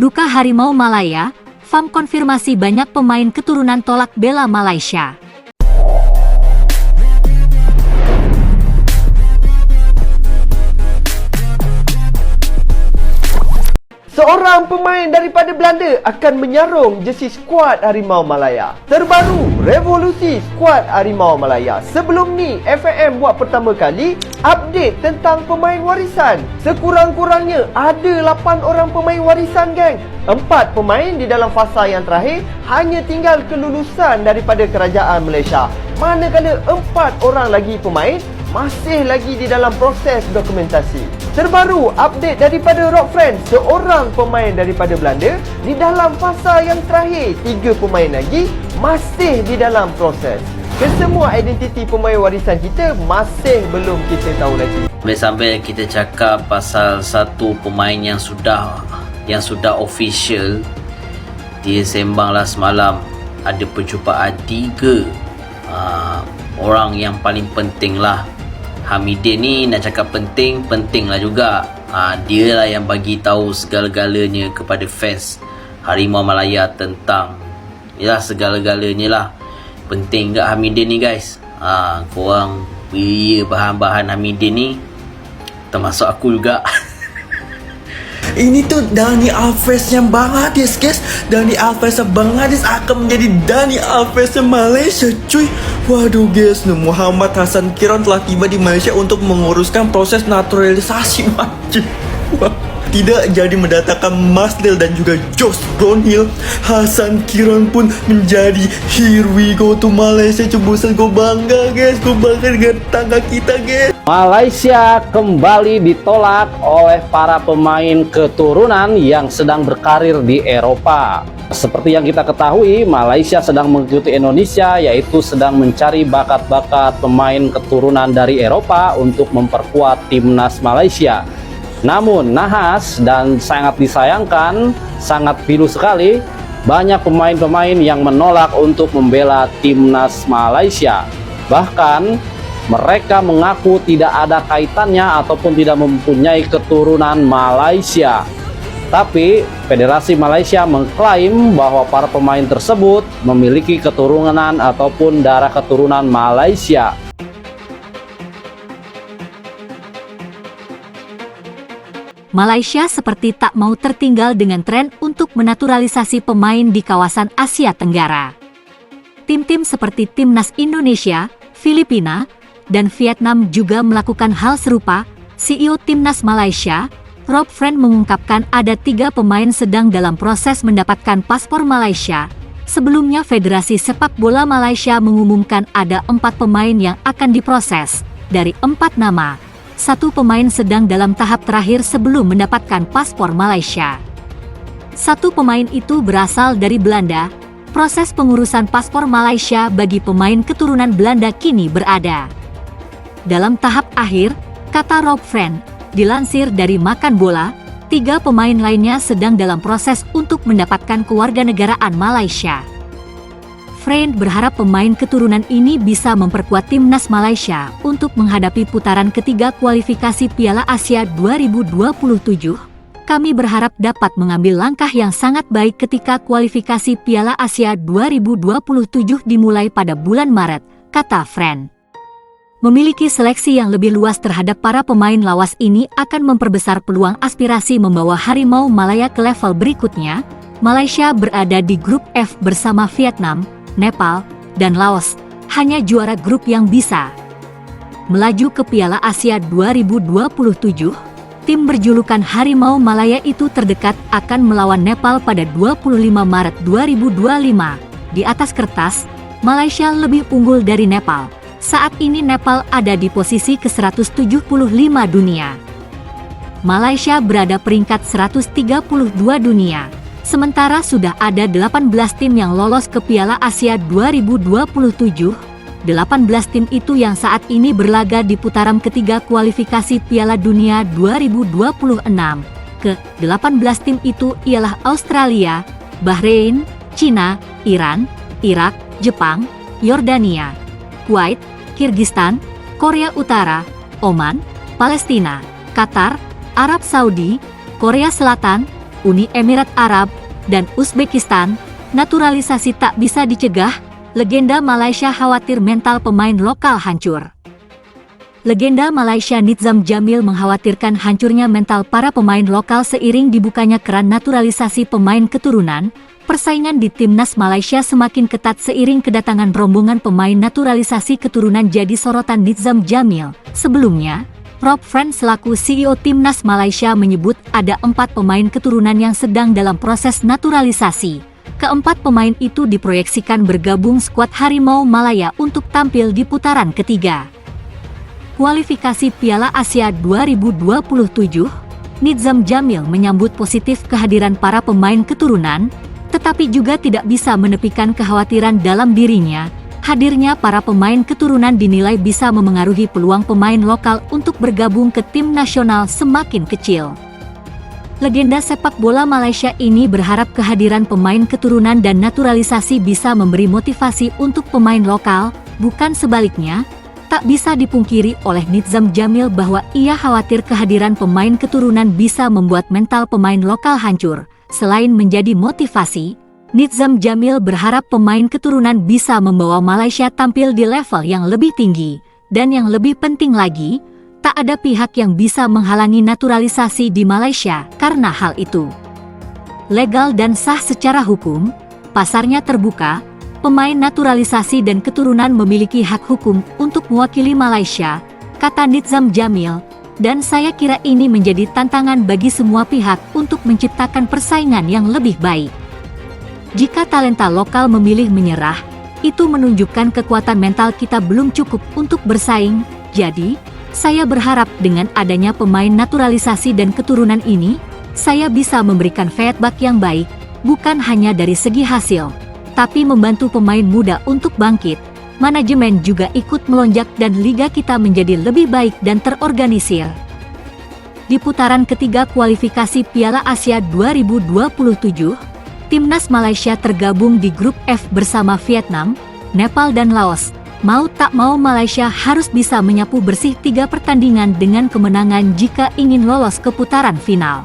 Duka Harimau Malaya, FAM konfirmasi banyak pemain keturunan tolak bela Malaysia. Seorang pemain daripada Belanda akan menyarung jersey skuad Harimau Malaya. Terbaru, revolusi skuad Harimau Malaya. Sebelum ni, FAM buat pertama kali update tentang pemain warisan. Sekurang-kurangnya ada 8 orang pemain warisan, geng. 4 pemain di dalam fasa yang terakhir hanya tinggal kelulusan daripada kerajaan Malaysia. Manakala 4 orang lagi pemain masih lagi di dalam proses dokumentasi. Terbaru, update daripada Rock Friends, seorang pemain daripada Belanda di dalam fasa yang terakhir. 3 pemain lagi masih di dalam proses. Kesemua identiti pemain warisan kita masih belum kita tahu lagi. Sambil kita cakap pasal satu pemain yang sudah official, dia sembanglah semalam ada perjumpaan 3 orang yang paling penting lah. Hamidin ni nak cakap penting lah juga. Dia lah yang bagi tahu segala-galanya kepada fans Harimau Malaya tentang segala-galanya lah. Penting tak Hamidin ni, guys? Korang beri bahan-bahan Hamidin ni, termasuk aku juga. Ini tuh Dani Alves yang Bangladesh, guys. Dani Alves yang Bangladesh akan menjadi Dani Alves yang Malaysia, cuy. Waduh, guys, Muhammad Hassan Kiron telah tiba di Malaysia untuk menguruskan proses naturalisasi wajib. Wah, tidak jadi mendatangkan Masdel dan juga Josh Brownhill. Hassan Kiron pun menjadi here we go to Malaysia. Cubusan, gue bangga, guys. Gue bangga dengan tangga kita, guys. Malaysia kembali ditolak oleh para pemain keturunan yang sedang berkarir di Eropa. Seperti yang kita ketahui, Malaysia sedang mengikuti Indonesia, yaitu sedang mencari bakat-bakat pemain keturunan dari Eropa untuk memperkuat timnas Malaysia. Namun nahas dan sangat disayangkan, sangat pilu sekali, banyak pemain-pemain yang menolak untuk membela timnas Malaysia. Bahkan mereka mengaku tidak ada kaitannya ataupun tidak mempunyai keturunan Malaysia. Tapi Federasi Malaysia mengklaim bahwa para pemain tersebut memiliki keturunan ataupun darah keturunan Malaysia. Malaysia seperti tak mau tertinggal dengan tren untuk menaturalisasi pemain di kawasan Asia Tenggara. Tim-tim seperti Timnas Indonesia, Filipina, dan Vietnam juga melakukan hal serupa. CEO Timnas Malaysia, Rob Friend, mengungkapkan ada 3 pemain sedang dalam proses mendapatkan paspor Malaysia. Sebelumnya, Federasi Sepak Bola Malaysia mengumumkan ada 4 pemain yang akan diproses. Dari 4 nama, 1 pemain sedang dalam tahap terakhir sebelum mendapatkan paspor Malaysia. 1 pemain itu berasal dari Belanda. Proses pengurusan paspor Malaysia bagi pemain keturunan Belanda kini berada dalam tahap akhir, kata Rob Friend. Dilansir dari Makan Bola, 3 pemain lainnya sedang dalam proses untuk mendapatkan kewarganegaraan Malaysia. Friend berharap pemain keturunan ini bisa memperkuat timnas Malaysia untuk menghadapi putaran ketiga kualifikasi Piala Asia 2027. Kami berharap dapat mengambil langkah yang sangat baik ketika kualifikasi Piala Asia 2027 dimulai pada bulan Maret, kata Friend. Memiliki seleksi yang lebih luas terhadap para pemain lawas ini akan memperbesar peluang aspirasi membawa Harimau Malaya ke level berikutnya. Malaysia berada di grup F bersama Vietnam, Nepal, dan Laos. Hanya juara grup yang bisa melaju ke Piala Asia 2027. Tim berjulukan Harimau Malaya itu terdekat akan melawan Nepal pada 25 Maret 2025. Di atas kertas, Malaysia lebih unggul dari Nepal. Saat ini Nepal ada di posisi ke-175 dunia. Malaysia berada peringkat 132 dunia. Sementara sudah ada 18 tim yang lolos ke Piala Asia 2027. 18 tim itu yang saat ini berlaga di putaran ketiga kualifikasi Piala Dunia 2026. Ke-18 tim itu ialah Australia, Bahrain, China, Iran, Irak, Jepang, Yordania, Kuwait, Kirgistan, Korea Utara, Oman, Palestina, Qatar, Arab Saudi, Korea Selatan, Uni Emirat Arab, dan Uzbekistan, naturalisasi tak bisa dicegah, legenda Malaysia khawatir mental pemain lokal hancur. Legenda Malaysia Nizam Jamil mengkhawatirkan hancurnya mental para pemain lokal seiring dibukanya keran naturalisasi pemain keturunan. Persaingan di timnas Malaysia semakin ketat seiring kedatangan rombongan pemain naturalisasi keturunan jadi sorotan Nizam Jamil. Sebelumnya, Rob Friend selaku CEO timnas Malaysia menyebut ada 4 pemain keturunan yang sedang dalam proses naturalisasi. Keempat pemain itu diproyeksikan bergabung skuad Harimau Malaya untuk tampil di putaran ketiga. Kualifikasi Piala Asia 2027, Nizam Jamil menyambut positif kehadiran para pemain keturunan, tetapi juga tidak bisa menepikan kekhawatiran dalam dirinya. Hadirnya para pemain keturunan dinilai bisa memengaruhi peluang pemain lokal untuk bergabung ke tim nasional semakin kecil. Legenda sepak bola Malaysia ini berharap kehadiran pemain keturunan dan naturalisasi bisa memberi motivasi untuk pemain lokal, bukan sebaliknya. Tak bisa dipungkiri oleh Nizam Jamil bahwa ia khawatir kehadiran pemain keturunan bisa membuat mental pemain lokal hancur. Selain menjadi motivasi, Nizam Jamil berharap pemain keturunan bisa membawa Malaysia tampil di level yang lebih tinggi. Dan yang lebih penting lagi, tak ada pihak yang bisa menghalangi naturalisasi di Malaysia karena hal itu. Legal dan sah secara hukum, pasarnya terbuka. Pemain naturalisasi dan keturunan memiliki hak hukum untuk mewakili Malaysia, kata Nizam Jamil, dan saya kira ini menjadi tantangan bagi semua pihak untuk menciptakan persaingan yang lebih baik. Jika talenta lokal memilih menyerah, itu menunjukkan kekuatan mental kita belum cukup untuk bersaing. Jadi, saya berharap dengan adanya pemain naturalisasi dan keturunan ini, saya bisa memberikan feedback yang baik, bukan hanya dari segi hasil, tapi membantu pemain muda untuk bangkit. Manajemen juga ikut melonjak dan liga kita menjadi lebih baik dan terorganisir. Di putaran ketiga kualifikasi Piala Asia 2027, timnas Malaysia tergabung di grup F bersama Vietnam, Nepal dan Laos. Mau tak mau Malaysia harus bisa menyapu bersih 3 pertandingan dengan kemenangan jika ingin lolos ke putaran final.